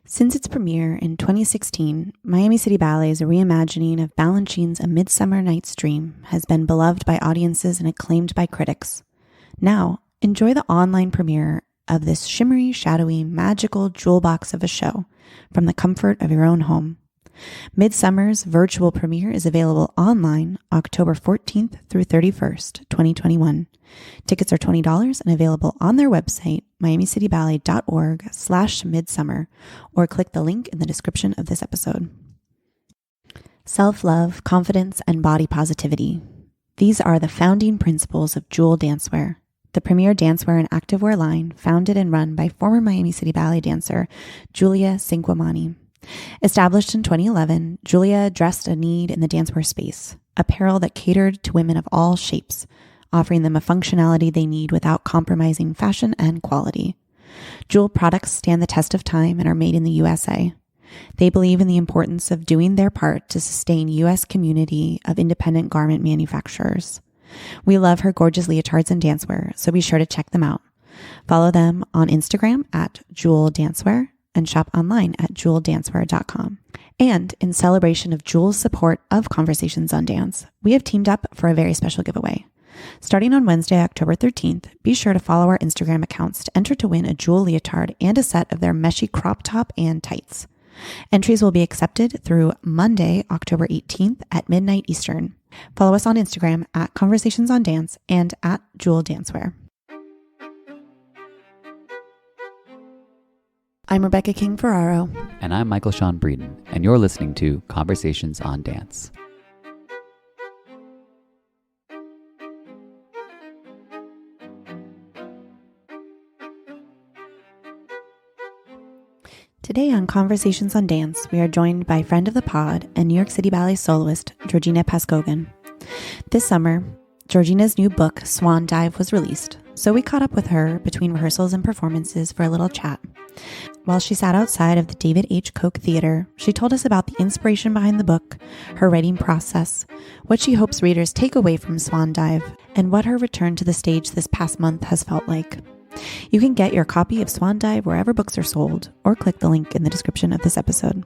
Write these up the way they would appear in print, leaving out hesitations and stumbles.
Since its premiere in 2016, Miami City Ballet's reimagining of Balanchine's A Midsummer Night's Dream has been beloved by audiences and acclaimed by critics. Now, enjoy the online premiere of this shimmery, shadowy, magical jewel box of a show from the comfort of your own home. Midsummer's virtual premiere is available online October 14th through 31st, 2021. Tickets are $20 and available on their website, miamicityballet.org/midsummer, or click the link in the description of this episode. Self-love, confidence, and body positivity. These are the founding principles of Jewel Dancewear, the premier dancewear and activewear line founded and run by former Miami City Ballet dancer Julia Cinquemani. Established in 2011, Julia addressed a need in the dancewear space, apparel that catered to women of all shapes, offering them a functionality they need without compromising fashion and quality. Jewel products stand the test of time and are made in the USA. They believe in the importance of doing their part to sustain U.S. community of independent garment manufacturers. We love her gorgeous leotards and dancewear, so be sure to check them out. Follow them on Instagram at Jewel Dancewear and shop online at jeweldancewear.com. And in celebration of Jewel's support of Conversations on Dance, we have teamed up for a very special giveaway. Starting on Wednesday, October 13th, be sure to follow our Instagram accounts to enter to win a Jewel leotard and a set of their meshy crop top and tights. Entries will be accepted through Monday, October 18th at midnight Eastern. Follow us on Instagram at Conversations on Dance and at Jewel Dancewear. I'm Rebecca King Ferraro. And I'm Michael Sean Breeden, and you're listening to Conversations on Dance. Today on Conversations on Dance, we are joined by friend of the pod and New York City Ballet soloist, Georgina Pazcoguin. This summer, Georgina's new book, Swan Dive, was released, so we caught up with her between rehearsals and performances for a little chat. While she sat outside of the David H. Koch Theater, she told us about the inspiration behind the book, her writing process, what she hopes readers take away from Swan Dive, and what her return to the stage this past month has felt like. You can get your copy of Swan Dive wherever books are sold, or click the link in the description of this episode.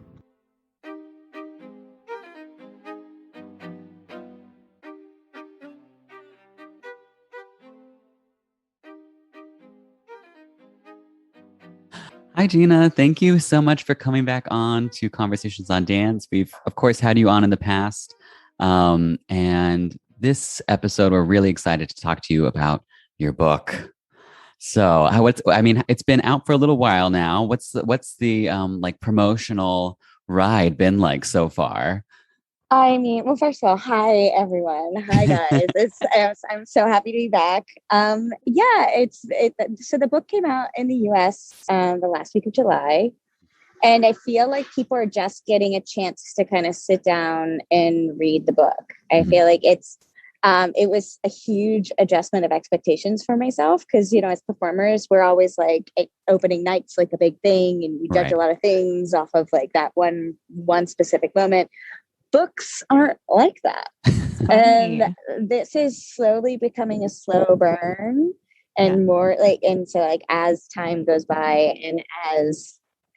Hi, Gina. Thank you so much for coming back on to Conversations on Dance. We've, of course, had you on in the past. And this episode, we're really excited to talk to you about your book. So it's been out for a little while now. What's the promotional ride been like so far? Well, first of all, hi everyone. Hi guys. I'm so happy to be back. So the book came out in the US the last week of July, and I feel like people are just getting a chance to kind of sit down and read the book. I feel like it was a huge adjustment of expectations for myself because, as performers, we're always like opening night's like a big thing, and we judge a lot of things off of like that one specific moment. Books aren't like that. And this is slowly becoming a slow burn and more as time goes by and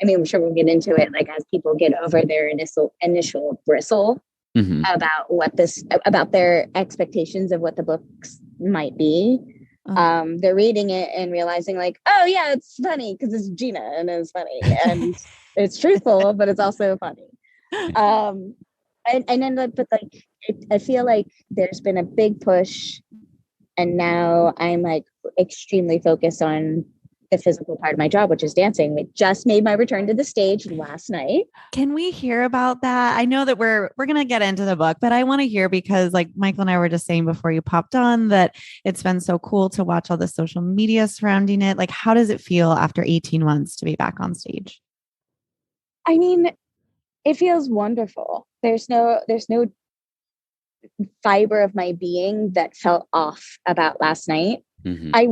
I'm sure we'll get into it, like as people get over their initial bristle about their expectations of what the books might be. They're reading it and realizing like, oh yeah, it's funny because it's Gina and it's funny and it's truthful, but it's also funny. I feel like there's been a big push, and now I'm like extremely focused on the physical part of my job, which is dancing. We just made my return to the stage last night. Can we hear about that? I know that we're going to get into the book, but I want to hear because like Michael and I were just saying before you popped on that it's been so cool to watch all the social media surrounding it. Like, how does it feel after 18 months to be back on stage? I mean, it feels wonderful. There's no fiber of my being that felt off about last night. Mm-hmm. I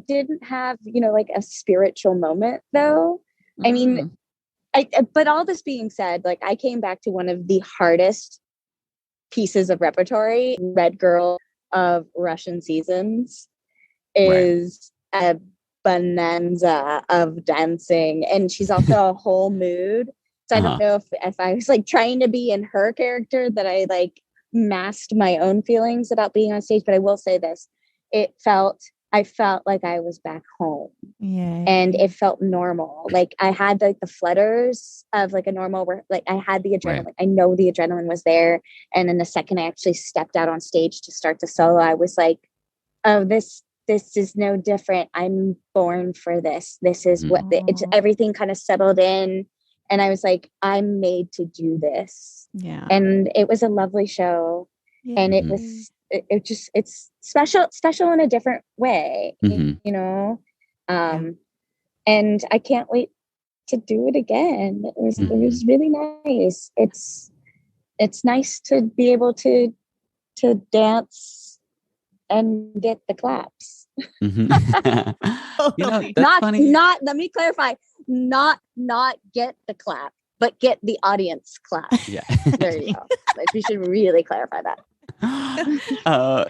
didn't have, a spiritual moment though. Mm-hmm. I mean, but all this being said, like I came back to one of the hardest pieces of repertory. Red Girl of Russian Seasons is a bonanza of dancing, and she's also a whole mood. So I don't know if I was like trying to be in her character, that I like masked my own feelings about being on stage. But I will say this, I felt like I was back home. Yeah. And it felt normal. Like I had like the flutters of like a normal, like I had the adrenaline. Right. I know the adrenaline was there. And then the second I actually stepped out on stage to start the solo, I was like, oh, this is no different. I'm born for this. This is what it's everything kind of settled in. And I was like, I'm made to do this. Yeah. And it was a lovely show. Yeah. And it was, it's special in a different way, you know? And I can't wait to do it again. It was really nice. It's nice to be able to dance and get the claps. You know, that's funny. Let me clarify, not get the clap, but get the audience clap. Yeah. There you go. Like, we should really clarify that.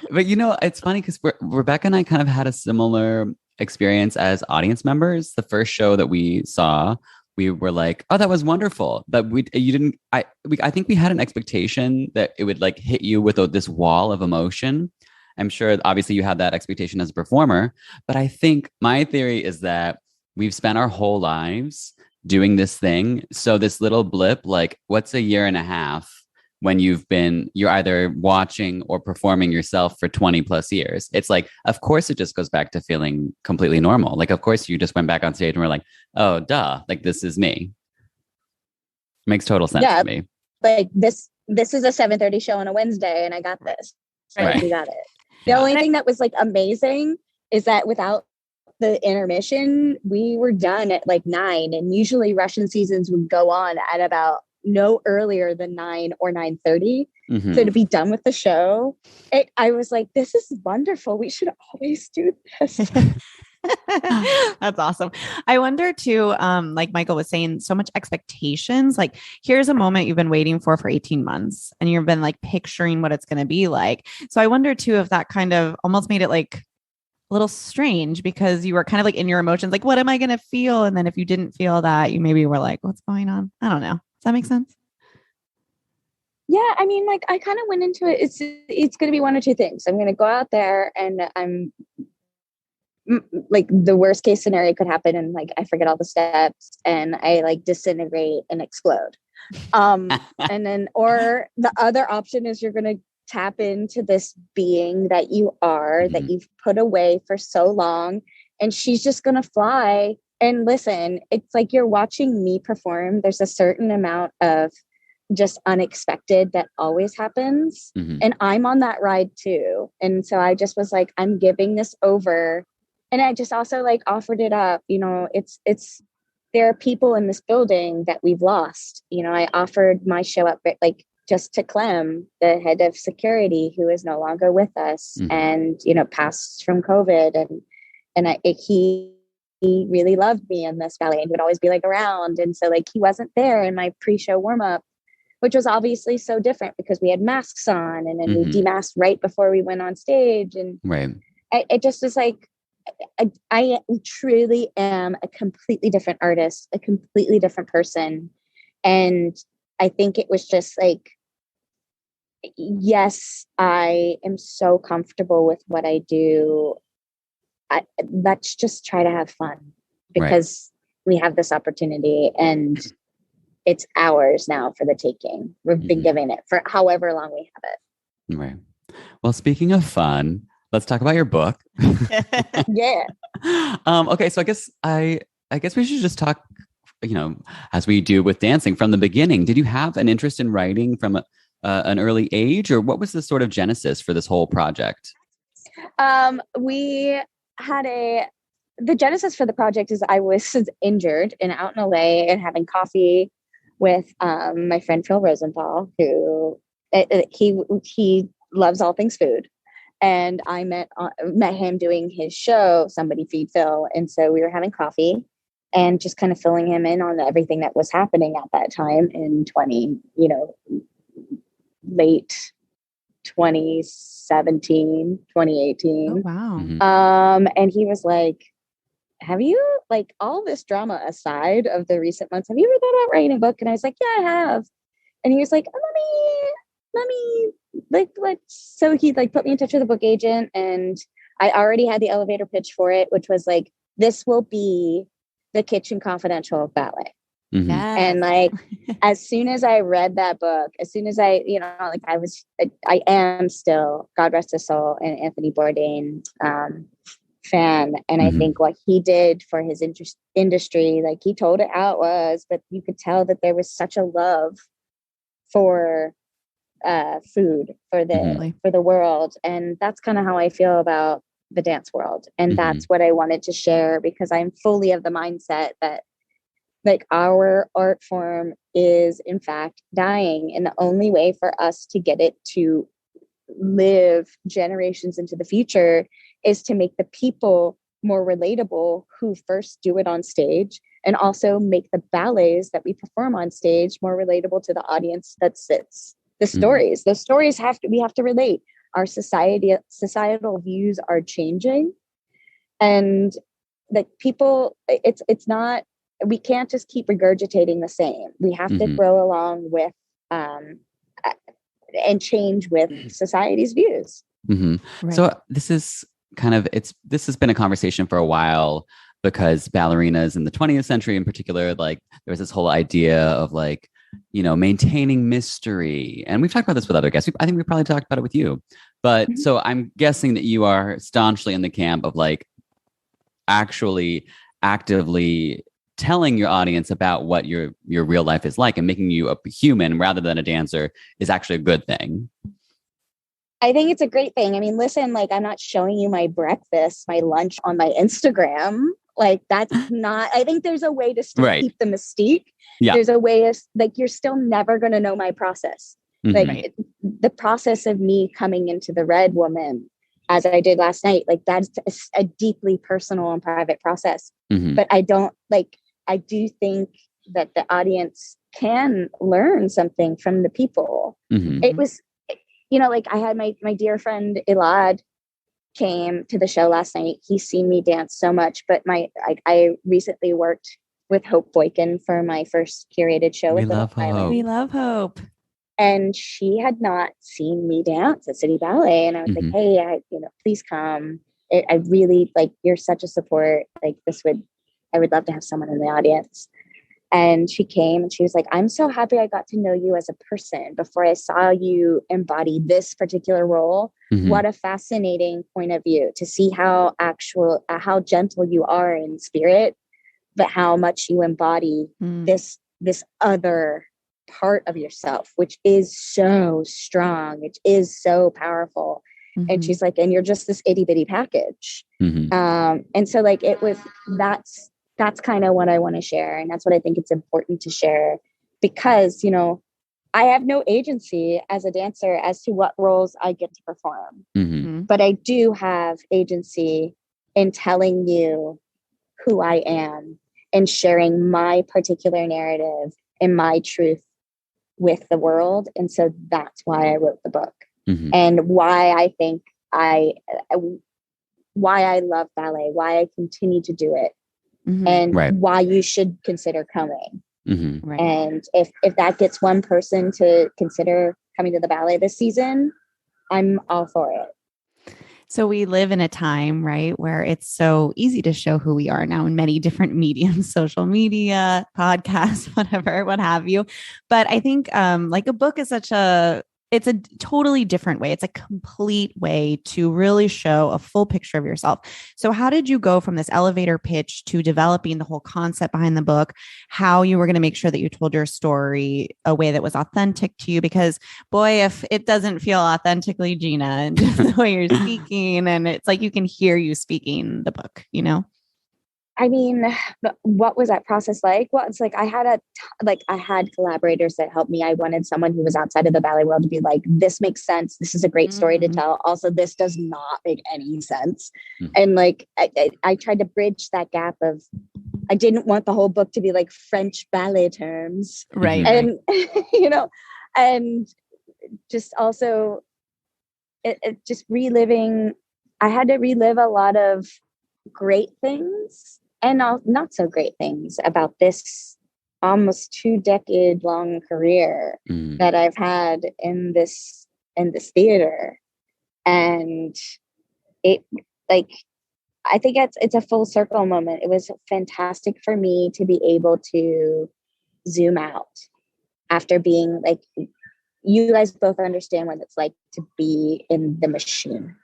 But you know, it's funny because Rebecca and I kind of had a similar experience as audience members. The first show that we saw, we were like, "Oh, that was wonderful." But I think we had an expectation that it would like hit you with this wall of emotion. I'm sure, obviously, you had that expectation as a performer. But I think my theory is that we've spent our whole lives doing this thing. So this little blip, like, what's a year and a half? When you're either watching or performing yourself for 20 plus years. It's like, of course, it just goes back to feeling completely normal. Like, of course, you just went back on stage and were like, oh, duh, like, this is me. Makes total sense to me. Like, this is a 7:30 show on a Wednesday, and I got this. Right. We got it. The only thing that was like amazing is that without the intermission, we were done at like 9. And usually Russian seasons would go on at about no earlier than 9 or 9:30. So to be done with the show, I was like, this is wonderful. We should always do this. That's awesome. I wonder too, like Michael was saying, so much expectations. Like, here's a moment you've been waiting for 18 months, and you've been like picturing what it's going to be like. So I wonder too if that kind of almost made it like a little strange, because you were kind of like in your emotions, like, what am I going to feel? And then if you didn't feel that, you maybe were like, what's going on? I don't know. Does that make sense? Yeah, I mean, like, I kind of went into it. It's going to be one or two things. I'm going to go out there, and I'm like, the worst case scenario could happen, and like I forget all the steps, and I like disintegrate and explode. And then, or the other option is you're going to tap into this being that you are, that you've put away for so long, and she's just going to fly. And listen, it's like you're watching me perform. There's a certain amount of just unexpected that always happens. And I'm on that ride too. And so I just was like, I'm giving this over. And I just also like offered it up. You know, there are people in this building that we've lost. You know, I offered my show up like just to Clem, the head of security, who is no longer with us and, you know, passed from COVID. And he really loved me in this ballet and would always be like around. And so like he wasn't there in my pre-show warm-up, which was obviously so different because we had masks on, and then we demasked right before we went on stage. And it just was like, I truly am a completely different artist, a completely different person. And I think it was just like, yes, I am so comfortable with what I do. Let's just try to have fun, because we have this opportunity and it's ours now for the taking. We've been giving it for however long we have it. Right. Well, speaking of fun, let's talk about your book. Yeah. Okay. So I guess we should just talk, you know, as we do with dancing from the beginning. Did you have an interest in writing from an early age, or what was the sort of genesis for this whole project? We had the genesis for the project is I was injured and out in LA and having coffee with my friend Phil Rosenthal, who he loves all things food. And I met him doing his show, Somebody Feed Phil. And so we were having coffee and just kind of filling him in on everything that was happening at that time in late 2017, 2018. Oh, wow. And he was like, have you, like, all this drama aside of the recent months, have you ever thought about writing a book? And I was like, yeah, I have. And he was like, oh, let me, like, so he like put me in touch with a book agent, and I already had the elevator pitch for it, which was like, this will be the Kitchen Confidential of ballet. Mm-hmm. Yes. And like, as soon as I read that book, as soon as I, like, I am still, God rest his soul, an Anthony Bourdain fan. And I think what he did for his industry, like, he told it how it was, but you could tell that there was such a love for food, for the world. And that's kind of how I feel about the dance world. And that's what I wanted to share, because I'm fully of the mindset that, like, our art form is in fact dying. And the only way for us to get it to live generations into the future is to make the people more relatable who first do it on stage, and also make the ballets that we perform on stage more relatable to the audience that sits. The stories we have to relate. Our societal views are changing, and like, people, it's not, we can't just keep regurgitating the same. We have to grow along with and change with society's views. Right. So this is this has been a conversation for a while, because ballerinas in the 20th century in particular, like, there was this whole idea of, like, maintaining mystery. And we've talked about this with other guests. I think we probably talked about it with you. But so I'm guessing that you are staunchly in the camp of, like, actually actively telling your audience about what your real life is like, and making you a human rather than a dancer is actually a good thing. I think it's a great thing. I mean, listen, like, I'm not showing you my breakfast, my lunch on my Instagram. Like, that's not, I think there's a way to still keep the mystique. Yeah. There's a way of, like, you're still never going to know my process. Like, the process of me coming into the Red Woman, as I did last night, like, that's a deeply personal and private process. But I do think that the audience can learn something from the people. It was, like, I had my dear friend Elad came to the show last night. He's seen me dance so much, but I recently worked with Hope Boykin for my first curated show. We love Hope. We love Hope. And she had not seen me dance at City Ballet. And I was like, hey, please come. I really, like, you're such a support. Like, I would love to have someone in the audience. And she came and she was like, I'm so happy I got to know you as a person before I saw you embody this particular role. What a fascinating point of view to see how gentle you are in spirit, but how much you embody this other part of yourself, which is so strong. It is so powerful. And she's like, and you're just this itty bitty package. And so, like, that's kind of what I want to share. And that's what I think it's important to share, because, I have no agency as a dancer as to what roles I get to perform. But I do have agency in telling you who I am and sharing my particular narrative and my truth with the world. And so that's why I wrote the book, and why I think why I love ballet, why I continue to do it, and why you should consider coming. And if that gets one person to consider coming to the ballet this season, I'm all for it. So we live in a time, right, where it's so easy to show who we are now in many different mediums, social media, podcasts, whatever, what have you. But I think like, a book is it's a totally different way. It's a complete way to really show a full picture of yourself. So how did you go from this elevator pitch to developing the whole concept behind the book, how you were going to make sure that you told your story a way that was authentic to you? Because boy, if it doesn't feel authentically Gina, and just the way you're speaking, and it's like, you can hear you speaking the book, I mean, what was that process like? Well, it's like, I had collaborators that helped me. I wanted someone who was outside of the ballet world to be like, this makes sense. This is a great story to tell. Also, this does not make any sense. And like, I tried to bridge that gap of, I didn't want the whole book to be like French ballet terms. Right. And, and just also just reliving, I had to relive a lot of great things and all not so great things about this almost 2-decade long career that I've had in this theater. And it, like, I think it's a full circle moment. It was fantastic for me to be able to zoom out after being like, you guys both understand what it's like to be in the machine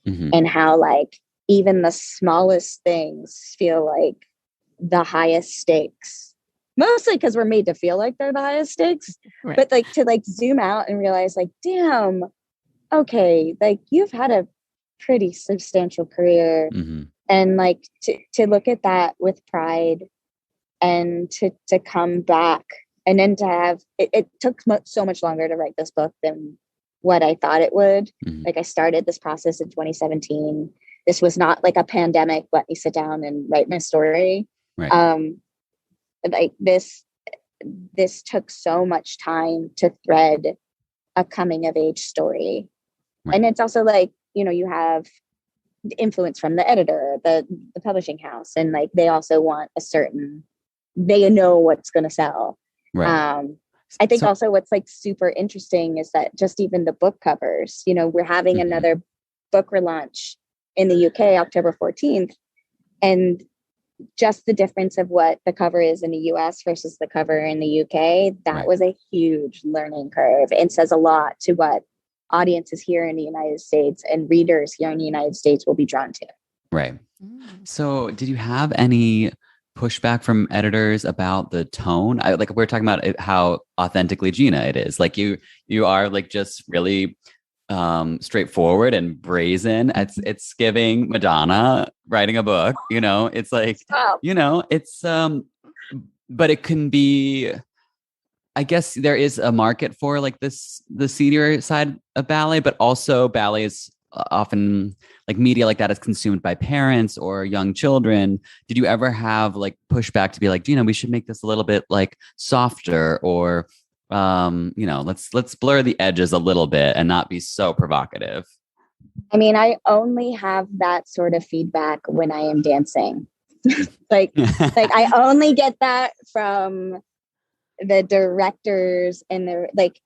and how like even the smallest things feel like the highest stakes, mostly because we're made to feel like they're the highest stakes, right. But like to like zoom out and realize like, damn, okay, like you've had a pretty substantial career and like to look at that with pride and to come back. And then to have, it took so much longer to write this book than what I thought it would. Like I started this process in 2017. This was not like a pandemic, let me sit down and write my story. Right. Like this took so much time to thread a coming of age story. Right. And it's also like, you know, you have influence from the editor, the publishing house, and like, they also want a certain, they know what's going to sell. Right. I think also what's like super interesting is that just even the book covers, you know, we're having another book relaunch in the UK, October 14th. And just the difference of what the cover is in the US versus the cover in the UK, that was a huge learning curve and says a lot to what audiences here in the United States and readers here in the United States will be drawn to. Right. So did you have any pushback from editors about the tone? Like we're talking about how authentically Gina it is. Like you are like just really straightforward and brazen. It's giving Madonna writing a book, you know, it's like, you know, it's but it can be, I guess there is a market for like the seedier side of ballet, but also ballet is often like media like that is consumed by parents or young children. Did you ever have like pushback to be like, you know, we should make this a little bit like softer or, you know, let's blur the edges a little bit and not be so provocative? I mean, I only have that sort of feedback when I am dancing. like I only get that from the directors and the like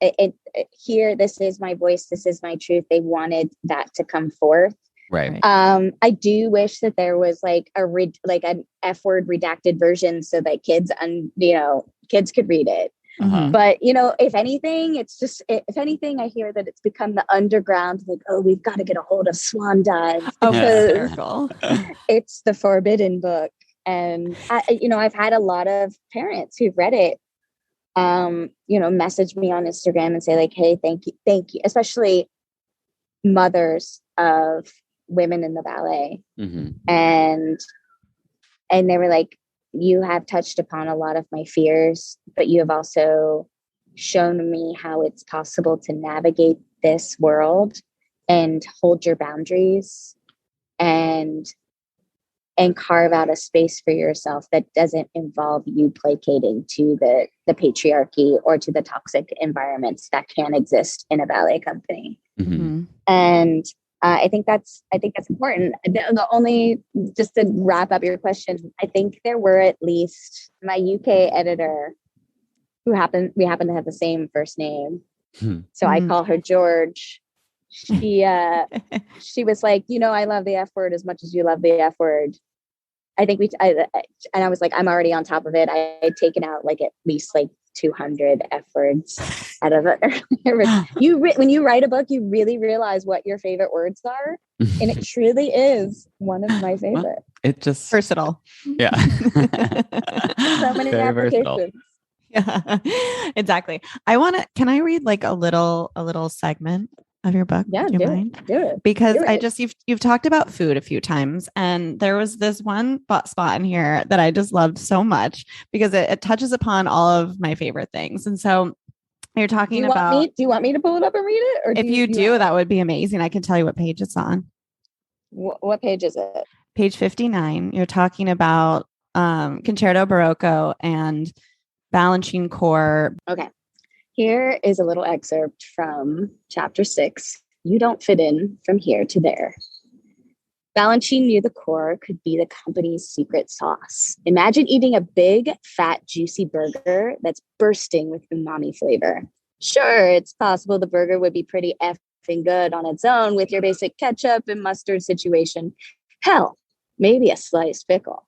here, this is my voice, this is my truth. They wanted that to come forth. Right. I do wish that there was like an F-word redacted version so that kids could read it. But you know, if anything, I hear that it's become the underground, like, oh, we've got to get a hold of Swan Dive because it's the forbidden book. And I've had a lot of parents who've read it message me on Instagram and say like, hey, thank you, especially mothers of women in the ballet. And they were like, you have touched upon a lot of my fears, but you have also shown me how it's possible to navigate this world and hold your boundaries and carve out a space for yourself that doesn't involve you placating to the patriarchy or to the toxic environments that can exist in a ballet company. And I think that's important. The only, just to wrap up your question, I think there were at least my UK editor we happen to have the same first name. So I call her George. She was like, I love the F word as much as you love the F word. I think and I was like, I'm already on top of it. I had taken out like at least like 200 F words out of it. When you write a book, you really realize what your favorite words are. And it truly is one of my favorite. Well, it just versatile. Yeah. So many very applications. Versatile. Yeah, exactly. Can I read like a little segment of your book? Yeah, do you mind? Do it. Because you've talked about food a few times, and there was this one spot in here that I just loved so much because it touches upon all of my favorite things. And so you're talking about. Do you want me to pull it up and read it? Or if you do, that would be amazing. I can tell you what page it's on. What page is it? Page 59. You're talking about Concerto Barocco and Balanchine Corps. Okay. Here is a little excerpt from chapter 6. You don't fit in from here to there. Balanchine knew the core could be the company's secret sauce. Imagine eating a big, fat, juicy burger that's bursting with umami flavor. Sure, it's possible the burger would be pretty effing good on its own with your basic ketchup and mustard situation. Hell, maybe a sliced pickle.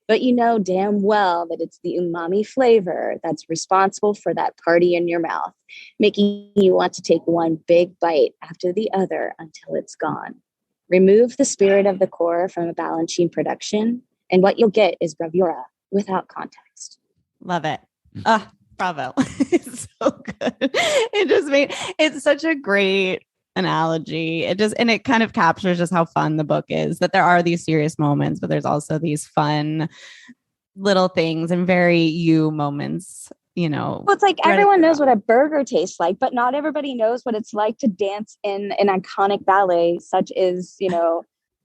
But you know damn well that it's the umami flavor that's responsible for that party in your mouth, making you want to take one big bite after the other until it's gone. Remove the spirit of the core from a Balanchine production, and what you'll get is bravura without context. Love it. Bravo. It's so good. It's such a great analogy. It kind of captures just how fun the book is, that there are these serious moments, but there's also these fun little things and very you moments, Well, it's like everyone knows what a burger tastes like, but not everybody knows what it's like to dance in an iconic ballet such as,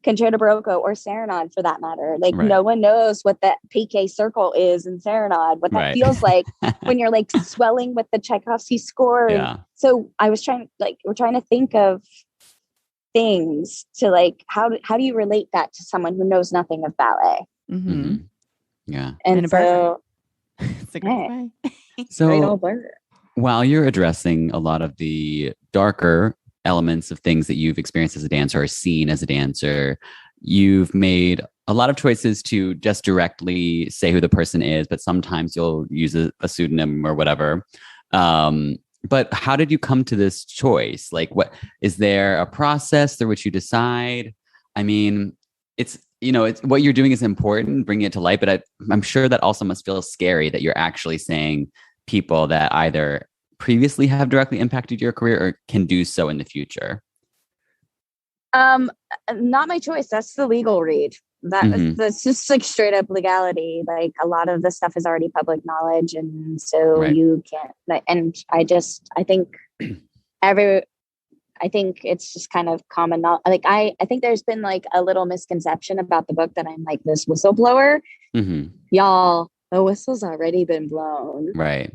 Concerto Barocco or Serenade for that matter. Like no one knows what that piqué circle is in Serenade, what that feels like when you're like swelling with the Tchaikovsky score. Yeah. So we're trying to think of things to like, how do you relate that to someone who knows nothing of ballet? Mm-hmm. Yeah. And so it's a great way. So great old burger. While you're addressing a lot of the darker elements of things that you've experienced as a dancer or seen as a dancer, you've made a lot of choices to just directly say who the person is, but sometimes you'll use a pseudonym or whatever. But how did you come to this choice? Like, what is there a process through which you decide? I mean, it's what you're doing is important, bringing it to light, but I'm sure that also must feel scary that you're actually saying people that either previously have directly impacted your career or can do so in the future. Not my choice. That's the legal read. That's just like straight up legality. Like a lot of the stuff is already public knowledge, and so you can't. And I think it's just kind of common knowledge. Like I think there's been like a little misconception about the book that I'm like this whistleblower. Y'all, the whistle's already been blown. Right.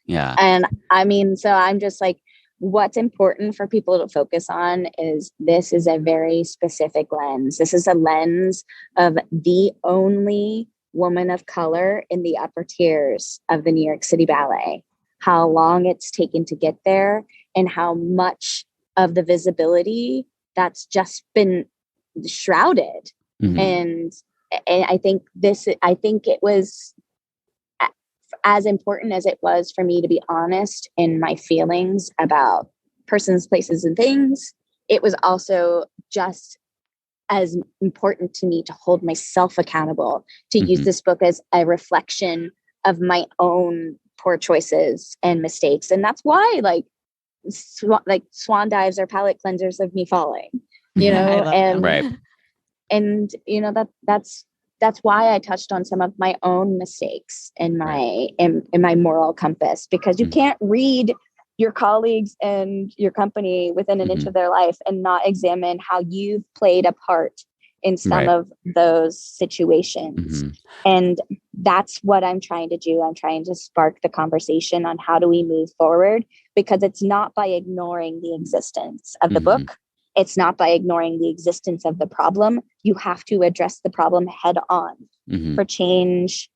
Yeah. And I mean, so I'm just like, what's important for people to focus on is this is a very specific lens. This is a lens of the only woman of color in the upper tiers of the New York City Ballet, how long it's taken to get there, and how much of the visibility that's just been shrouded. And I think it was as important as it was for me to be honest in my feelings about persons, places, and things. It was also just as important to me to hold myself accountable, to use this book as a reflection of my own poor choices and mistakes. And that's why Swan Dives are palate cleansers of me falling, that's why I touched on some of my own mistakes in my moral compass, because you can't read your colleagues and your company within an inch of their life and not examine how you've played a part in some of those situations. And that's what I'm trying to do. I'm trying to spark the conversation on how do we move forward, because it's not by ignoring the existence of the book. It's not by ignoring the existence of the problem. You have to address the problem head on for change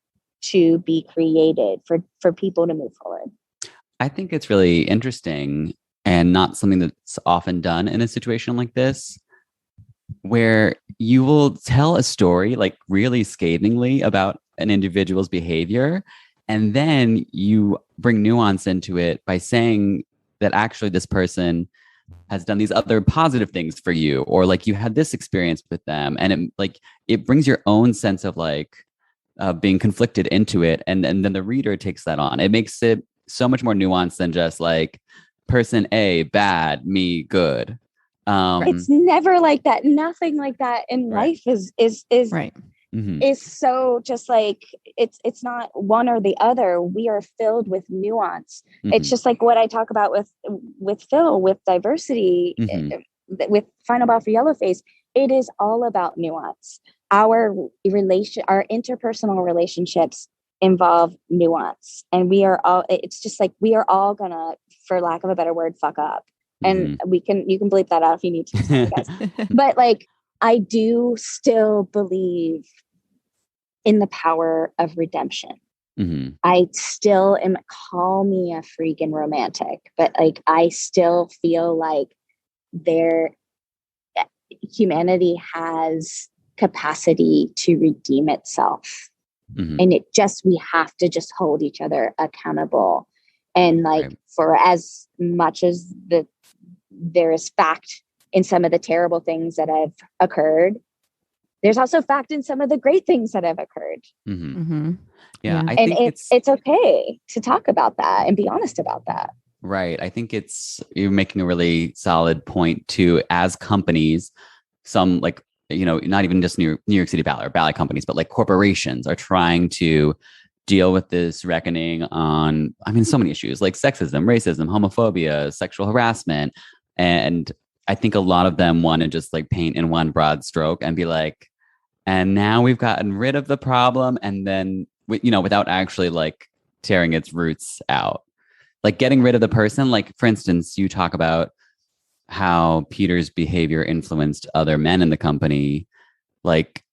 to be created, for people to move forward. I think it's really interesting and not something that's often done in a situation like this, where you will tell a story like really scathingly about an individual's behavior, and then you bring nuance into it by saying that actually this person has done these other positive things for you, or like you had this experience with them, and it brings your own sense of being conflicted into it, and then the reader takes that on. It makes it so much more nuanced than just like person A bad, me good. It's never like that. Nothing like that in life is right. Is so just like it's not one or the other. We are filled with nuance. It's just like what I talk about with Phil, with diversity, with Final Bow for Yellowface. It is all about nuance. Our interpersonal relationships involve nuance, and it's just like we are all gonna, for lack of a better word, fuck up. And you can bleep that out if you need to, guys. But like I do still believe in the power of redemption. Mm-hmm. I still am, call me a freaking romantic, but like, I still feel like humanity has capacity to redeem itself. Mm-hmm. And we have to just hold each other accountable. And like, Right. for as much as there is fact in some of the terrible things that have occurred, there's also fact in some of the great things that have occurred. Mm-hmm. Mm-hmm. Yeah, I And think it's okay to talk about that and be honest about that. right. I think you're making a really solid point too. As companies, some like, not even just New York City ballet or ballet companies, but like corporations are trying to deal with this reckoning on, so many issues like sexism, racism, homophobia, sexual harassment. And I think a lot of them want to just like paint in one broad stroke and be like, and now we've gotten rid of the problem. And then, without actually like tearing its roots out, like getting rid of the person. Like, for instance, you talk about how Peter's behavior influenced other men in the company. Like,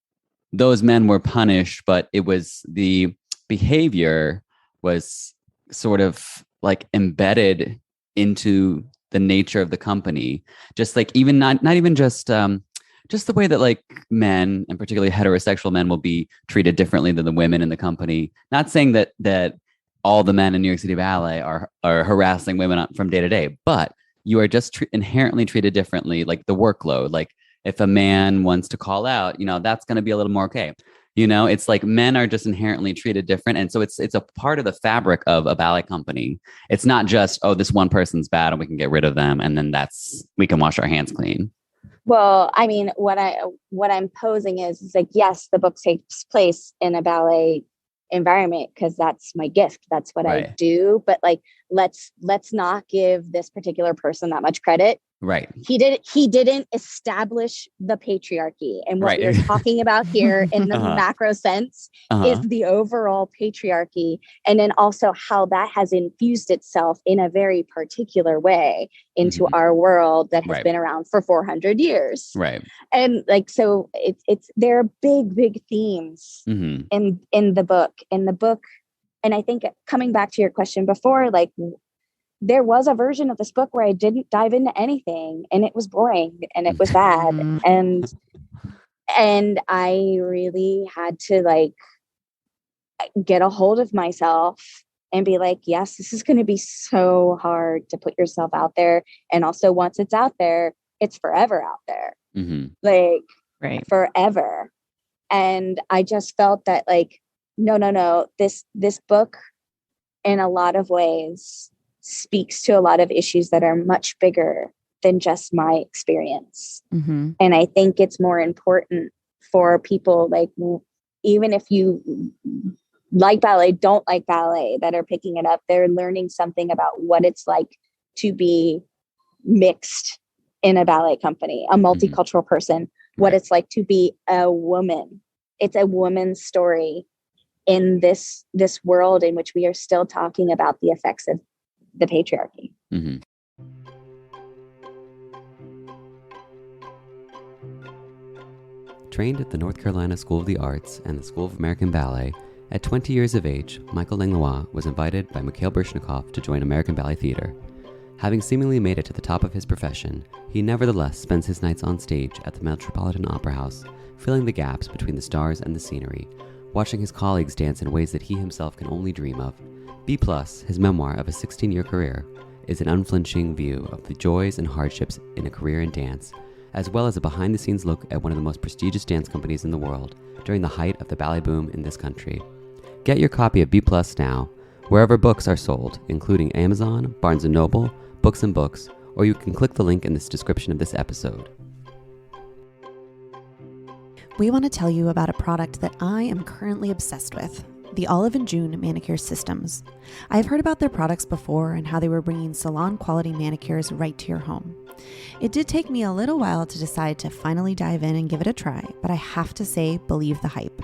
those men were punished, but it was the behavior was sort of like embedded into the nature of the company. Just like, even not even just the way that like men, and particularly heterosexual men, will be treated differently than the women in the company. Not saying that all the men in New York City Ballet are harassing women from day to day, but you are just inherently treated differently. Like the workload, like if a man wants to call out, that's going to be a little more okay. It's like men are just inherently treated different. And so it's a part of the fabric of a ballet company. It's not just, oh, this one person's bad and we can get rid of them, and then we can wash our hands clean. Well, what I'm posing is like, yes, the book takes place in a ballet environment because that's my gift. That's what I do. But like, let's not give this particular person that much credit. Right. He didn't establish the patriarchy. And what we're talking about here in the macro sense is the overall patriarchy. And then also how that has infused itself in a very particular way into our world that has been around for 400 years. Right. And like, so there are big themes in the book. And I think, coming back to your question before, like, there was a version of this book where I didn't dive into anything, and it was boring and it was bad. And I really had to like get a hold of myself and be like, yes, this is going to be so hard to put yourself out there. And also, once it's out there, it's forever out there. Like, forever. And I just felt that like, no, this book in a lot of ways speaks to a lot of issues that are much bigger than just my experience. And I think it's more important for people, like, even if you like ballet, don't like ballet, that are picking it up, they're learning something about what it's like to be mixed in a ballet company, a multicultural person, what it's like to be a woman. It's a woman's story in this world in which we are still talking about the effects of the patriarchy. Trained at the North Carolina School of the Arts and the School of American Ballet, at 20 years of age, Michael Langlois was invited by Mikhail Baryshnikov to join American Ballet Theater. Having seemingly made it to the top of his profession, he nevertheless spends his nights on stage at the Metropolitan Opera House, filling the gaps between the stars and the scenery, watching his colleagues dance in ways that he himself can only dream of. B+, his memoir of a 16-year career, is an unflinching view of the joys and hardships in a career in dance, as well as a behind-the-scenes look at one of the most prestigious dance companies in the world during the height of the ballet boom in this country. Get your copy of B+ now, wherever books are sold, including Amazon, Barnes & Noble, Books & Books, or you can click the link in this description of this episode. We want to tell you about a product that I am currently obsessed with, the Olive & June manicure systems. I've heard about their products before and how they were bringing salon quality manicures right to your home. It did take me a little while to decide to finally dive in and give it a try, but I have to say, believe the hype.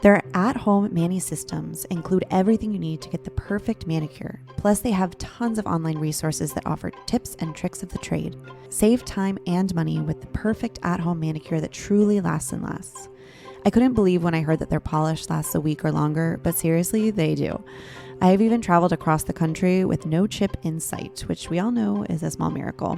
Their at-home mani systems include everything you need to get the perfect manicure. Plus, they have tons of online resources that offer tips and tricks of the trade. Save time and money with the perfect at-home manicure that truly lasts and lasts. I couldn't believe when I heard that their polish lasts a week or longer, but seriously, they do. I have even traveled across the country with no chip in sight, which we all know is a small miracle.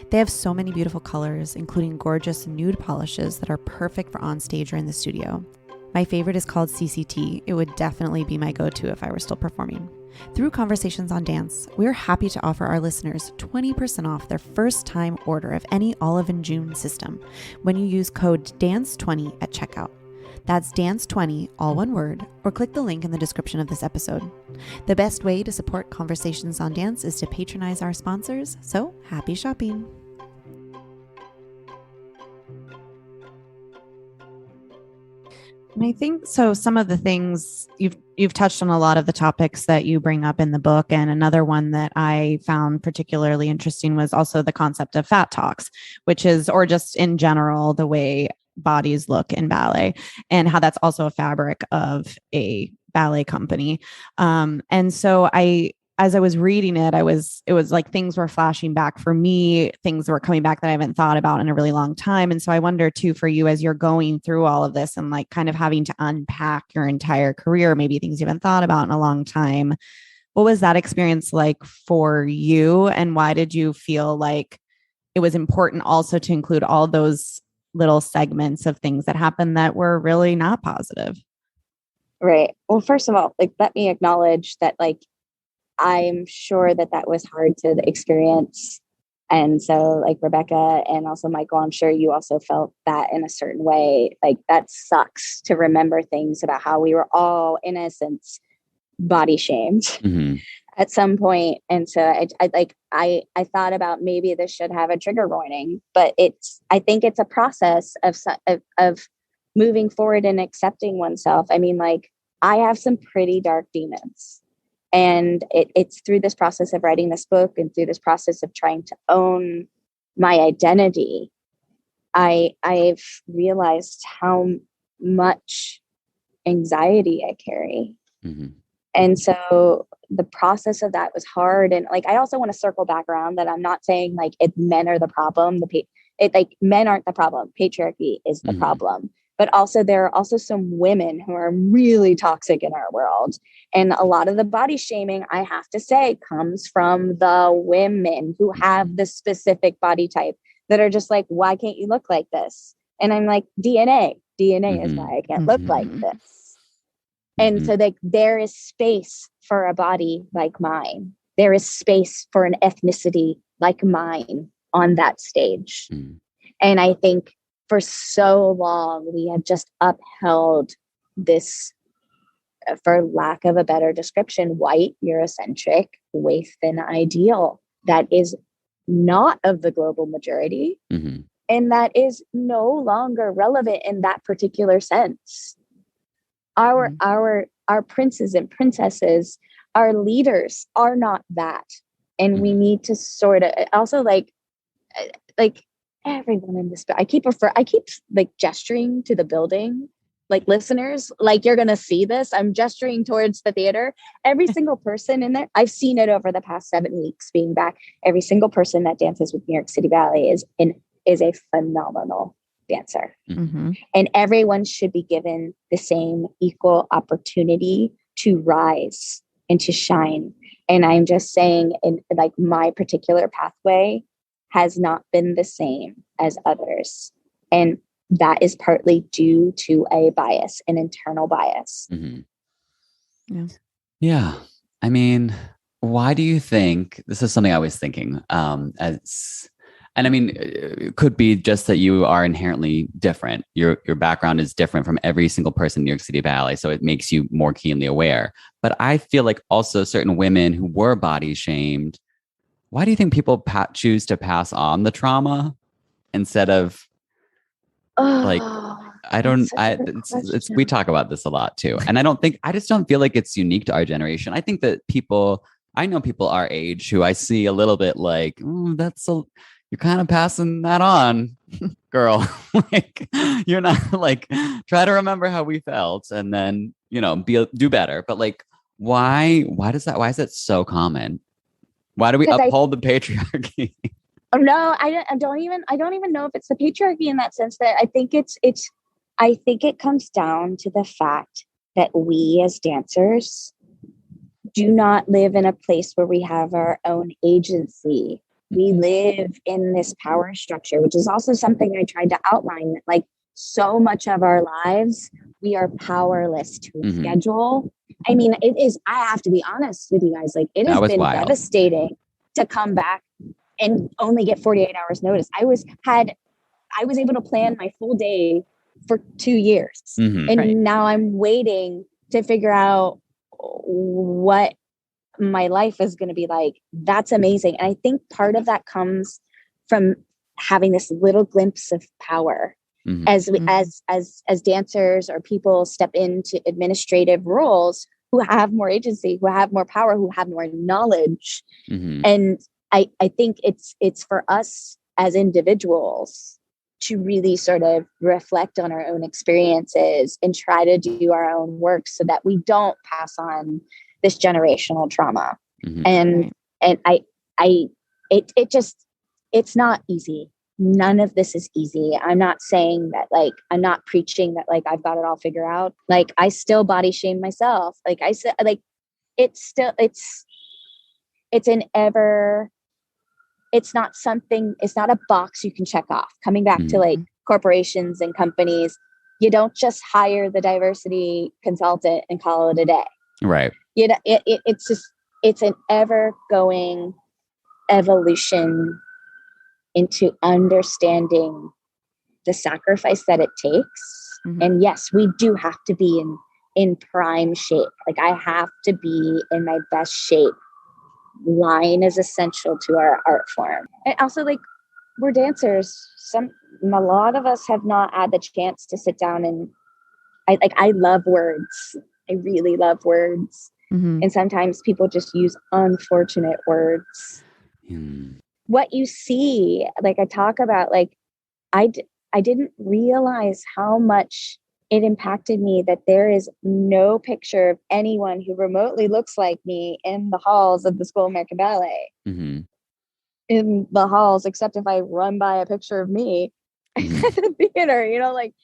They have so many beautiful colors, including gorgeous nude polishes that are perfect for on stage or in the studio. My favorite is called CCT. It would definitely be my go-to if I were still performing. Through Conversations on Dance, we are happy to offer our listeners 20% off their first time order of any Olive and June system when you use code DANCE20 at checkout. That's DANCE20, all one word, or click the link in the description of this episode. The best way to support Conversations on Dance is to patronize our sponsors, so happy shopping. And I think so. Some of the things you've touched on, a lot of the topics that you bring up in the book, and another one that I found particularly interesting was also the concept of fat tox, which is, or just in general, the way bodies look in ballet, and how that's also a fabric of a ballet company. And so as I was reading it, it was like things were flashing back for me, things were coming back that I haven't thought about in a really long time. And so I wonder too, for you, as you're going through all of this and like kind of having to unpack your entire career, maybe things you haven't thought about in a long time, what was that experience like for you? And why did you feel like it was important also to include all those little segments of things that happened that were really not positive? Right. Well, first of all, like, let me acknowledge that, like, I'm sure that was hard to experience. And so, like, Rebecca and also Michael, I'm sure you also felt that in a certain way. Like, that sucks to remember things about how we were all, in essence, body shamed at some point. And so I thought about maybe this should have a trigger warning, but I think it's a process of moving forward and accepting oneself. I mean, like, I have some pretty dark demons. And it's through this process of writing this book and through this process of trying to own my identity, I've realized how much anxiety I carry. And so the process of that was hard. And like, I also want to circle back around that I'm not saying like men are the problem. Men aren't the problem. Patriarchy is the problem. But also there are also some women who are really toxic in our world. And a lot of the body shaming, I have to say, comes from the women who have the specific body type that are just like, why can't you look like this? And I'm like, DNA is why I can't look like this. And so like, there is space for a body like mine. There is space for an ethnicity like mine on that stage. And I think for so long, we have just upheld this, for lack of a better description, white, Eurocentric, waif-thin ideal that is not of the global majority, and that is no longer relevant in that particular sense. Our princes and princesses, our leaders are not that, and we need to sort of also like everyone in this. I keep like gesturing to the building, like, listeners, like, you're gonna see this. I'm gesturing towards the theater. Every single person in there, I've seen it over the past 7 weeks being back. Every single person that dances with New York City Ballet is a phenomenal dancer, and everyone should be given the same equal opportunity to rise and to shine. And I'm just saying, in like, my particular pathway has not been the same as others. And that is partly due to a bias, an internal bias. Yeah. I mean, why do you think, this is something I was thinking, and I mean, it could be just that you are inherently different. Your background is different from every single person in New York City Ballet. So it makes you more keenly aware. But I feel like also certain women who were body shamed, why do you think people choose to pass on the trauma instead of we talk about this a lot too. And I just don't feel like it's unique to our generation. I think that I know people our age who I see a little bit like, that's you're kind of passing that on, girl. Like, you're not like, try to remember how we felt and then, do better. But like, why is that so common? Why do we uphold the patriarchy? Oh no, I don't even know if it's the patriarchy in that sense. That I think I think it comes down to the fact that we as dancers do not live in a place where we have our own agency. We live in this power structure, which is also something I tried to outline, that like so much of our lives, we are powerless to schedule. I mean, it is, I have to be honest with you guys, like it has been wild. Devastating to come back and only get 48 hours notice. I was able to plan my full day for 2 years. And now I'm waiting to figure out what my life is going to be like. That's amazing. And I think part of that comes from having this little glimpse of power as we, as dancers or people step into administrative roles who have more agency, who have more power, who have more knowledge. And I think it's for us as individuals to really sort of reflect on our own experiences and try to do our own work so that we don't pass on this generational trauma. And it's not easy. None of this is easy. I'm not saying that, like, I'm not preaching that, like, I've got it all figured out. Like, I still body shame myself. Like I said, like, it's not a box you can check off. Coming back to like corporations and companies, you don't just hire the diversity consultant and call it a day. Right. It's an ever going evolution into understanding the sacrifice that it takes. And yes, we do have to be in prime shape. Like, I have to be in my best shape. Line is essential to our art form. And also, like, we're dancers. A lot of us have not had the chance to sit down and I love words. I really love words. And sometimes people just use unfortunate words. What you see, like I talk about, like, I didn't realize how much it impacted me that there is no picture of anyone who remotely looks like me in the halls of the School of American Ballet. In the halls, except if I run by a picture of me at the theater, like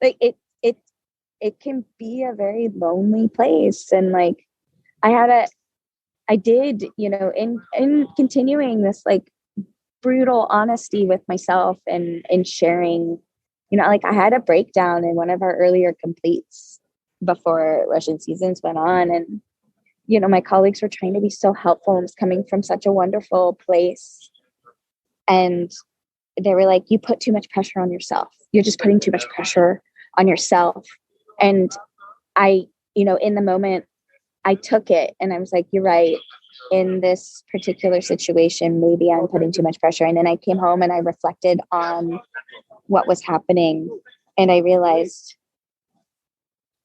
it can be a very lonely place. And like, I did, in continuing this like brutal honesty with myself and sharing, like, I had a breakdown in one of our earlier completes before Russian Seasons went on. And, my colleagues were trying to be so helpful and was coming from such a wonderful place. And they were like, you put too much pressure on yourself. You're just putting too much pressure on yourself. And I, in the moment, I took it and I was like, you're right. In this particular situation, maybe I'm putting too much pressure. And then I came home and I reflected on what was happening. And I realized,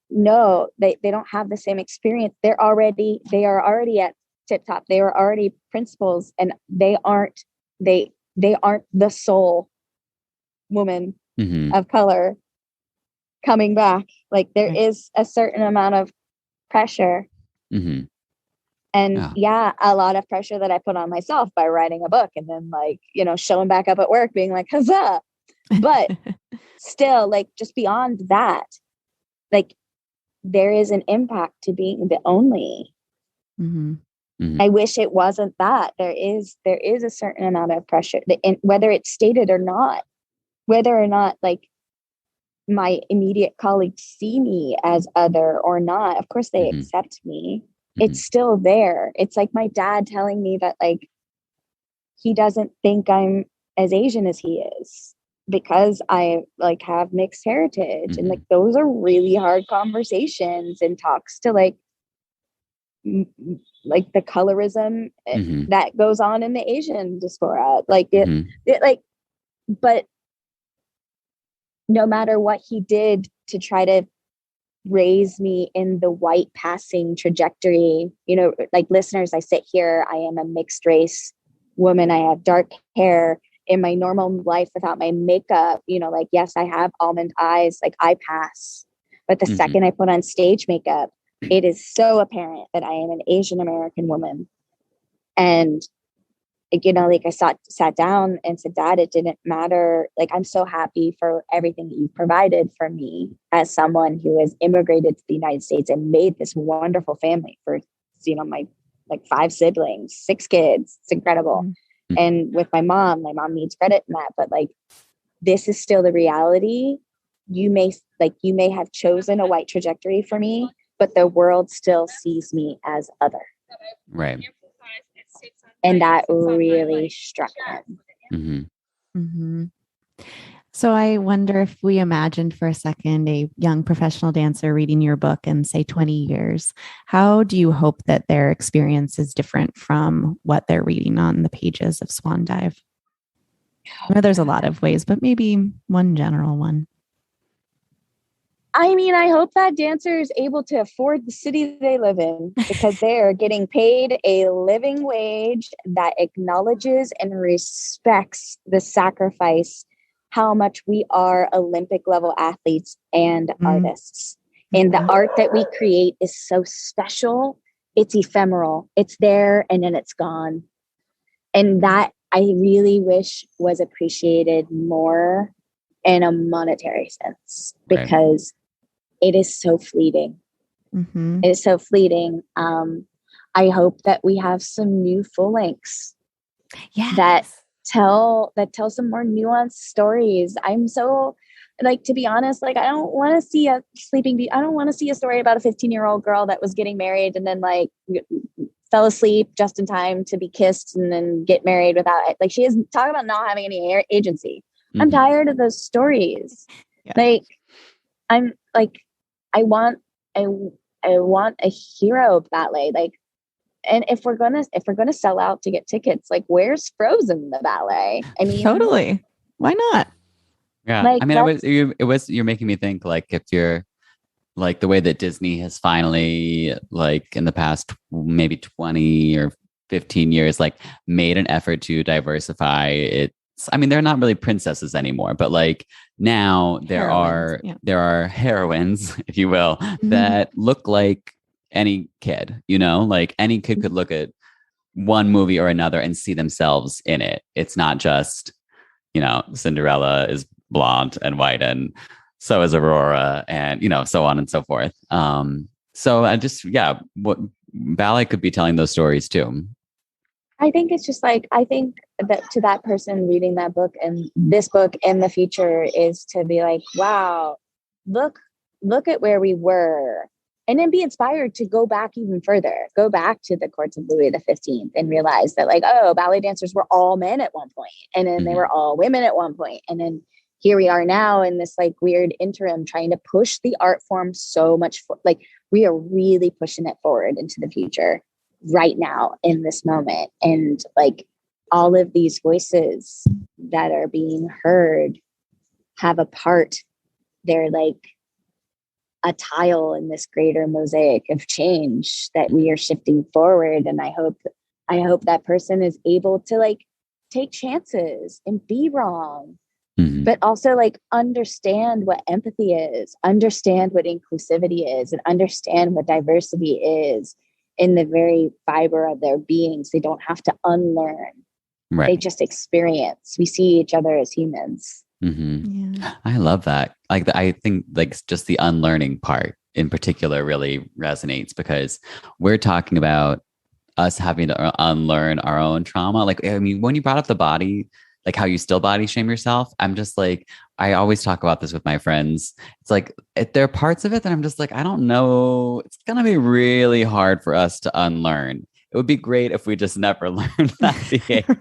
no, they don't have the same experience. They are already at tip top. They were already principals, and they aren't the sole woman of color coming back. Like, there is a certain amount of pressure. And a lot of pressure that I put on myself by writing a book and then, like, showing back up at work being like, huzzah. But still, like, just beyond that, like, there is an impact to being the only. I wish it wasn't that. There is a certain amount of pressure, whether it's stated or not, whether or not, like, my immediate colleagues see me as other or not. Of course they accept me. It's still there. It's like my dad telling me that, like, he doesn't think I'm as Asian as he is because I, like, have mixed heritage. And, like, those are really hard conversations and talks to, like the colorism that goes on in the Asian diaspora. Like, but no matter what he did to try to raise me in the white passing trajectory, like, listeners, I sit here, I am a mixed race woman, I have dark hair, in my normal life without my makeup, you know, like, yes, I have almond eyes, like I pass. But the second I put on stage makeup, it is so apparent that I am an Asian American woman. And, you know, like I sat down and said, Dad, it didn't matter. Like, I'm so happy for everything that you've provided for me as someone who has immigrated to the United States and made this wonderful family for, you know, my like 5 siblings, 6 kids. It's incredible. Mm-hmm. And with my mom needs credit in that, but like, this is still the reality. You may have chosen a white trajectory for me, but the world still sees me as other. Right. And that really struck him. Mm-hmm. Mm-hmm. So I wonder if we imagined for a second a young professional dancer reading your book in, say, 20 years, how do you hope that their experience is different from what they're reading on the pages of Swan Dive? I know there's a lot of ways, but maybe one general one. I mean, I hope that dancer is able to afford the city they live in, because they're getting paid a living wage that acknowledges and respects the sacrifice, how much we are Olympic level athletes and artists. And the art that we create is so special. It's ephemeral. It's there and then it's gone. And that I really wish was appreciated more in a monetary sense, because it is so fleeting. Mm-hmm. It is so fleeting. I hope that we have some new full lengths that tell some more nuanced stories. I'm so, like, to be honest, like, I don't want to see a I don't want to see a story about a 15-year-old girl that was getting married and then like fell asleep just in time to be kissed and then get married without it. Like, she is talking about not having any agency. Mm-hmm. I'm tired of those stories. Yeah. Like, I'm like, I want a hero ballet. Like, and if we're gonna sell out to get tickets, like, where's Frozen the ballet? I mean, totally. Why not? Yeah, like, I mean, you're making me think, like, if you're like the way that Disney has finally, like, in the past maybe 20 or 15 years, like, made an effort to diversify it. I mean, they're not really princesses anymore, but like now there are heroines, if you will, that look like any kid, you know, like any kid could look at one movie or another and see themselves in it. It's not just, you know, Cinderella is blonde and white and so is Aurora and, you know, so on and so forth. So I just, what ballet could be telling those stories too. I think it's just like, I think that to that person reading that book and this book in the future is to be like, wow, look at where we were, and then be inspired to go back even further, go back to the courts of Louis XV and realize that, like, oh, ballet dancers were all men at one point, and then they were all women at one point, and then here we are now in this like weird interim trying to push the art form so much like we are really pushing it forward into the future right now in this moment. And like all of these voices that are being heard have a part. They're like a tile in this greater mosaic of change that we are shifting forward. And I hope that person is able to like take chances and be wrong, but also like understand what empathy is, understand what inclusivity is, and understand what diversity is in the very fiber of their beings. They don't have to unlearn. Right. They just experience. We see each other as humans. Yeah. I love that. Like, I think like just the unlearning part in particular really resonates, because we're talking about us having to unlearn our own trauma. Like, I mean, when you brought up the body, like how you still body shame yourself, I'm just like, I always talk about this with my friends. It's like, there are parts of it that I'm just like, I don't know. It's going to be really hard for us to unlearn. It would be great if we just never learned that behavior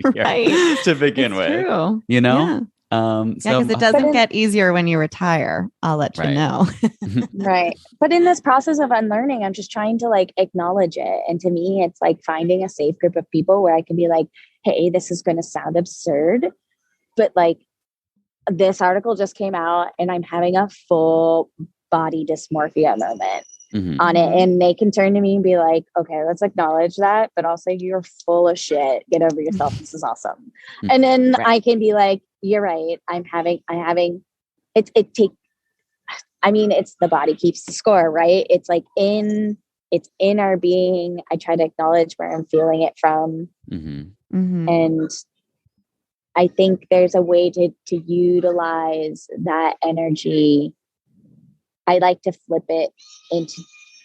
to begin with. True. You know? Yeah. Because it doesn't get easier when you retire. I'll let you know. Right. But in this process of unlearning, I'm just trying to like acknowledge it. And to me, it's like finding a safe group of people where I can be like, hey, this is going to sound absurd, but like this article just came out and I'm having a full body dysmorphia moment. on it. And they can turn to me and be like, okay, let's acknowledge that, but also you're full of shit. Get over yourself. This is awesome. And then I can be like, you're right. It's the body keeps the score, right? It's like it's in our being. I try to acknowledge where I'm feeling it from. And I think there's a way to utilize that energy. I like to flip it into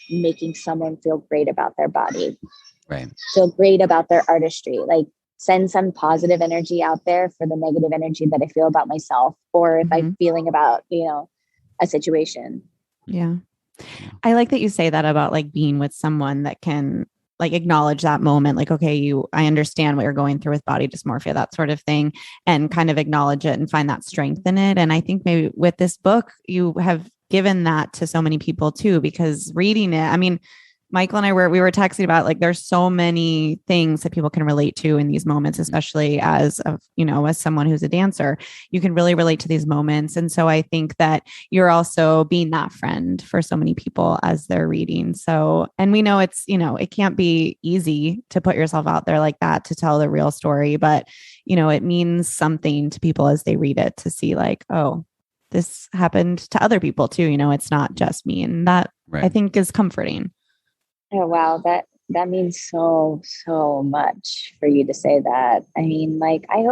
making someone feel great about their body, feel great about their artistry, like send some positive energy out there for the negative energy that I feel about myself, or if I'm feeling about, a situation. Yeah. I like that you say that about like being with someone that can like acknowledge that moment, like, okay, I understand what you're going through with body dysmorphia, that sort of thing, and kind of acknowledge it and find that strength in it. And I think maybe with this book, you have given that to so many people too, because reading it, I mean, Michael and I we were texting about like, there's so many things that people can relate to in these moments, especially as someone who's a dancer, you can really relate to these moments. And so I think that you're also being that friend for so many people as they're reading. So, and we know it's, it can't be easy to put yourself out there like that, to tell the real story, but it means something to people as they read it, to see like, oh, this happened to other people too. It's not just me. And that I think is comforting. Oh, wow. That means so, so much for you to say that. I mean, like, I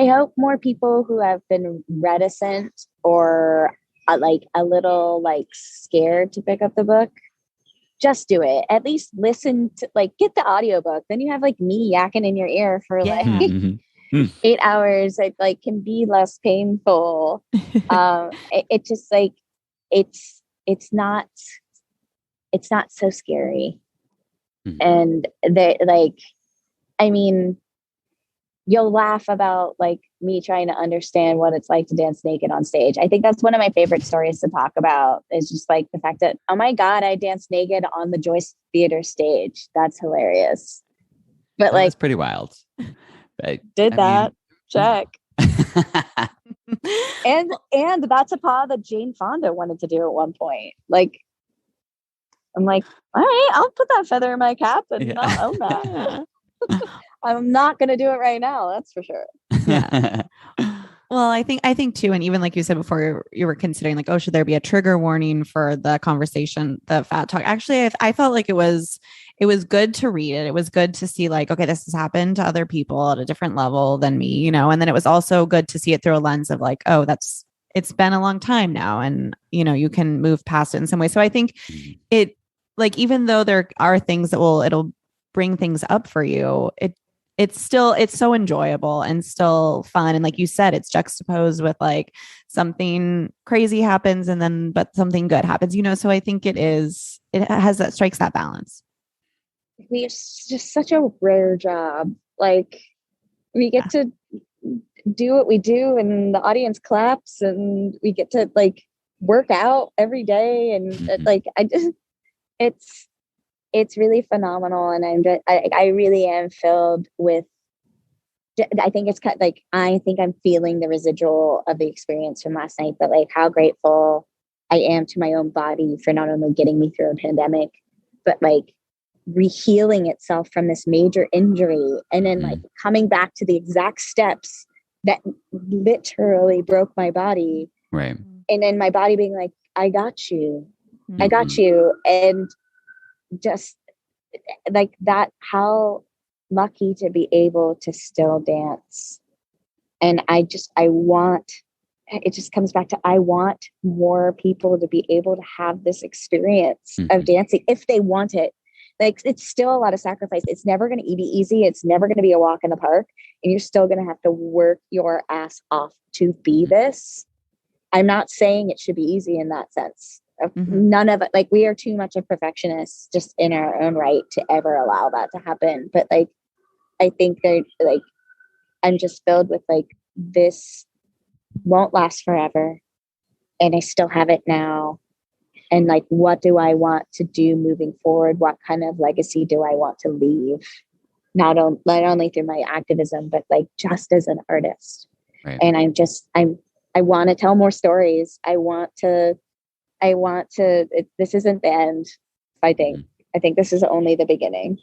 hope more people who have been reticent or like a little like scared to pick up the book, just do it. At least listen to, like, get the audiobook. Then you have like me yakking in your ear for like 8 hours. It like can be less painful. It just like, it's not so scary. And they like, I mean, you'll laugh about like me trying to understand what it's like to dance naked on stage. I think that's one of my favorite stories to talk about, is just like the fact that, oh my God, I danced naked on the Joyce Theater stage. That's hilarious. But That's pretty wild. But, check. and that's a paw that Jane Fonda wanted to do at one point. Like, I'm like, all right, I'll put that feather in my cap and I'll own that. I'm not going to do it right now. That's for sure. Yeah. Well, I think too, and even like you said before, you were considering like, oh, should there be a trigger warning for the conversation, the fat talk? Actually, I felt like it was good to read it. It was good to see like, okay, this has happened to other people at a different level than me, and then it was also good to see it through a lens of like, oh, it's been a long time now, and you can move past it in some way. So I think it, like, even though there are things that it'll bring things up for you, it's so enjoyable and still fun. And like you said, it's juxtaposed with like something crazy happens but something good happens, so I think it strikes that balance. We have just such a rare job. Like, we get to do what we do and the audience claps, and we get to like work out every day. And like, it's really phenomenal. And I really am filled with, I think it's kind of like, I think I'm feeling the residual of the experience from last night, but like how grateful I am to my own body for not only getting me through a pandemic, but like rehealing itself from this major injury. And then like coming back to the exact steps that literally broke my body. Right. And then my body being like, I got you. I got you. And just like that, how lucky to be able to still dance. And it just comes back to, I want more people to be able to have this experience of dancing if they want it. Like, it's still a lot of sacrifice. It's never going to be easy. It's never going to be a walk in the park, and you're still going to have to work your ass off to be this. I'm not saying it should be easy in that sense. None of it, like, we are too much of perfectionists just in our own right to ever allow that to happen. But like, I think I'm just filled with like, this won't last forever, and I still have it now. And like, what do I want to do moving forward? What kind of legacy do I want to leave? Not only through my activism, but like just as an artist. Right. And I want to tell more stories. I want to I want to, this isn't the end. I think this is only the beginning.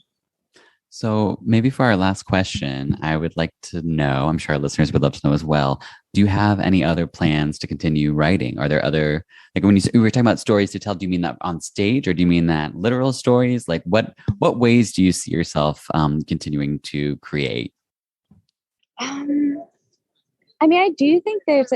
So maybe for our last question, I would like to know, I'm sure our listeners would love to know as well, do you have any other plans to continue writing? Are there other, like when we were talking about stories to tell, do you mean that on stage or do you mean that literal stories? Like what ways do you see yourself continuing to create? I mean, I do think there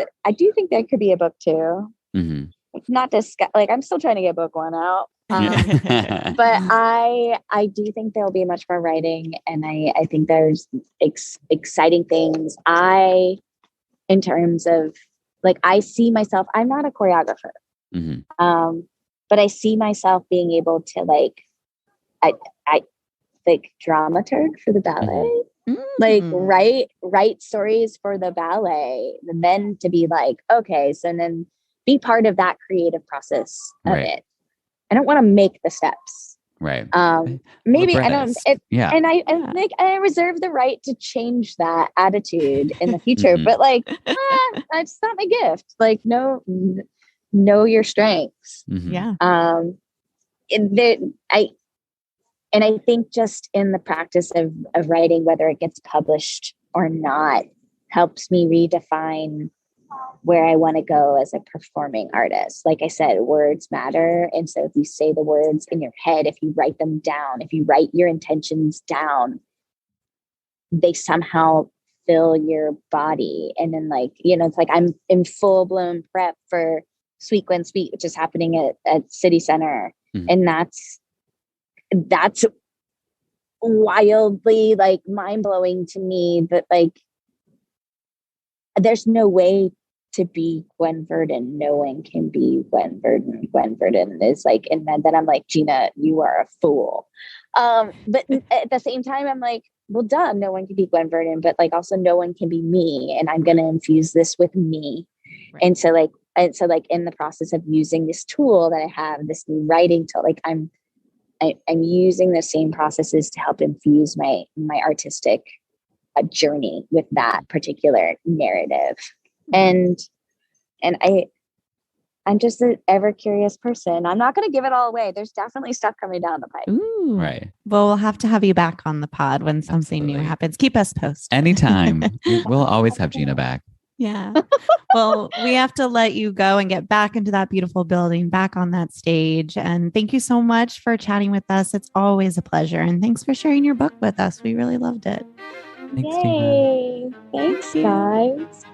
could be a book too. Mm-hmm. Not to like, I'm still trying to get book one out. But I do think there'll be much more writing, and I think there's exciting things. In terms of like, I see myself, I'm not a choreographer, but I see myself being able to like, I like dramaturg for the ballet, like write stories for the ballet, and then to be like, okay, so then be part of that creative process of it. I don't want to make the steps. Right. Maybe I don't. And I reserve the right to change that attitude in the future. But like, that's not my gift. Like, know your strengths. Yeah. And I think just in the practice of writing, whether it gets published or not, helps me redefine where I want to go as a performing artist. Like I said, words matter. And so if you say the words in your head, if you write them down, if you write your intentions down, they somehow fill your body. And then like, it's like I'm in full blown prep for Sweet Gwen Sweet, which is happening at City Center. And that's wildly like mind blowing to me that like, there's no way to be Gwen Verdon. No one can be Gwen Verdon. Gwen Verdon is like, and then I'm like, Gina, you are a fool. But at the same time, I'm like, well, duh, no one can be Gwen Verdon, but like also no one can be me. And I'm going to infuse this with me. Right. And so like in the process of using this tool that I have, this new writing tool, like I'm using the same processes to help infuse my artistic journey with that particular narrative. And I'm just an ever curious person. I'm not going to give it all away. There's definitely stuff coming down the pipe. Ooh. Right. Well, we'll have to have you back on the pod when something new happens. Keep us posted. Anytime. We'll always have Gina back. Yeah. Well, we have to let you go and get back into that beautiful building, back on that stage. And thank you so much for chatting with us. It's always a pleasure. And thanks for sharing your book with us. We really loved it. Thanks, Yay. Gina. Thanks, guys.